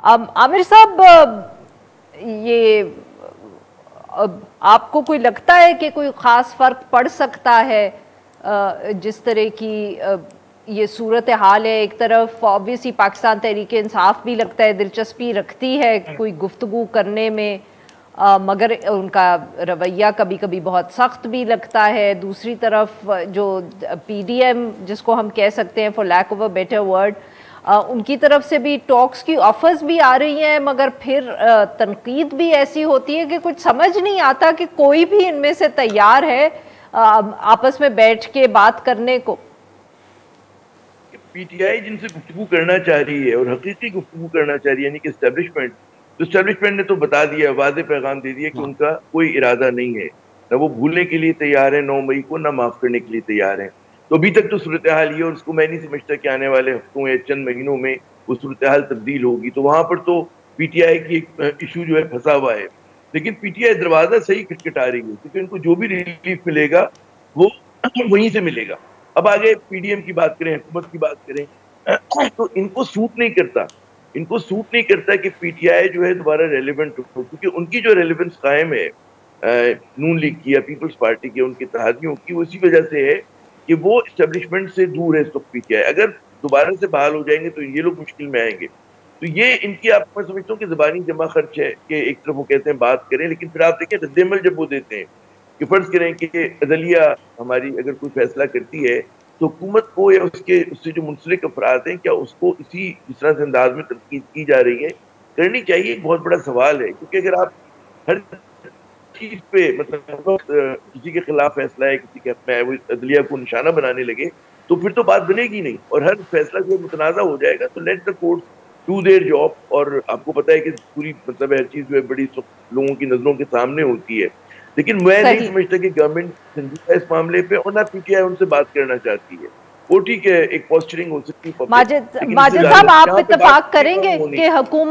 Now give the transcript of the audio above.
عامر صاحب، یہ آپ کو کوئی لگتا ہے کہ کوئی خاص فرق پڑ سکتا ہے جس طرح کی یہ صورتحال ہے؟ ایک طرف آبویسلی پاکستان تحریک انصاف بھی لگتا ہے دلچسپی رکھتی ہے کوئی گفتگو کرنے میں، مگر ان کا رویہ کبھی کبھی بہت سخت بھی لگتا ہے. دوسری طرف جو پی ڈی ایم جس کو ہم کہہ سکتے ہیں for lack of a better word, ان کی طرف سے بھی ٹاکس کی آفرز بھی آ رہی ہیں، مگر پھر تنقید بھی ایسی ہوتی ہے کہ کچھ سمجھ نہیں آتا کہ کوئی بھی ان میں سے تیار ہے آپس میں بیٹھ کے بات کرنے کو. پی ٹی آئی جن سے گفتگو کرنا چاہ رہی ہے اور حقیقی گفتگو کرنا چاہ رہی ہے، یعنی کہ اسٹیبلشمنٹ نے تو بتا دیا، واضح پیغام دے دیا کہ ان کا کوئی ارادہ نہیں ہے، نہ وہ بھولنے کے لیے تیار ہے 9 مئی کو، نہ معاف کرنے کے لیے تیار ہیں. تو ابھی تک تو صورتحال یہ، اور اس کو میں نہیں سمجھتا کہ آنے والے ہفتوں یا چند مہینوں میں وہ صورتحال تبدیل ہوگی. تو وہاں پر تو پی ٹی آئی کی ایک ایشو جو ہے پھنسا ہوا ہے، لیکن پی ٹی آئی دروازہ صحیح کھٹکھٹا رہی ہے، کیونکہ ان کو جو بھی ریلیف ملے گا وہ وہیں سے ملے گا. اب آگے پی ڈی ایم کی بات کریں، حکومت کی بات کریں، تو ان کو سوٹ نہیں کرتا کہ پی ٹی آئی جو ہے دوبارہ ریلیونٹ ہو، کیونکہ ان کی جو ریلیونس قائم ہے نون لیگ کی یا پیپلز پارٹی کی، ان کے اتحادیوں کی، وہ اسی وجہ سے ہے کہ وہ اسٹیبلشمنٹ سے دور ہے اس وقت پی ٹی آئی. اگر دوبارہ سے بحال ہو جائیں گے تو یہ لوگ مشکل میں آئیں گے. تو یہ ان کی، آپ میں سمجھتا ہوں کہ زبانی جمع خرچ ہے کہ ایک طرف وہ کہتے ہیں بات کریں، لیکن پھر آپ دیکھیں رد عمل جب وہ دیتے ہیں کہ فرض کریں کہ عدلیہ ہماری اگر کوئی فیصلہ کرتی ہے تو حکومت کو یا اس سے جو منسلک افراد ہیں، کیا اس کو اسی جس طرح سے انداز میں تنقید کی جا رہی ہے کرنی چاہیے؟ ایک بہت بڑا سوال ہے. کیونکہ اگر آپ ہر چیز پہ مطلب کسی کے خلاف فیصلہ ہے، کسی کے حق میں وہ عدلیہ کو نشانہ بنانے لگے تو پھر تو بات بنے گی نہیں، اور ہر فیصلہ جو متنازع ہو جائے گا. تو let the courts do their job. اور آپ کو پتا ہے کہ پوری مطلب ہر چیز جو ہے بڑی لوگوں کی نظروں کے سامنے ہوتی ہے، لیکن میں نہیں صحیح. سمجھتا کہ گورنمنٹ سنجیدہ اس معاملے پہ، اور نہ پی ٹی آئی ان سے بات کرنا چاہتی ہے. وہ ٹھیک ہے ایک پوسچرنگ ہو سکتی ہے پبلک، لیکن اس سے ماجد زیادہ صاحب، آپ جہاں پہ بات اتفاق کرنے کریں کا گے وہ نہیں. کہ حکومت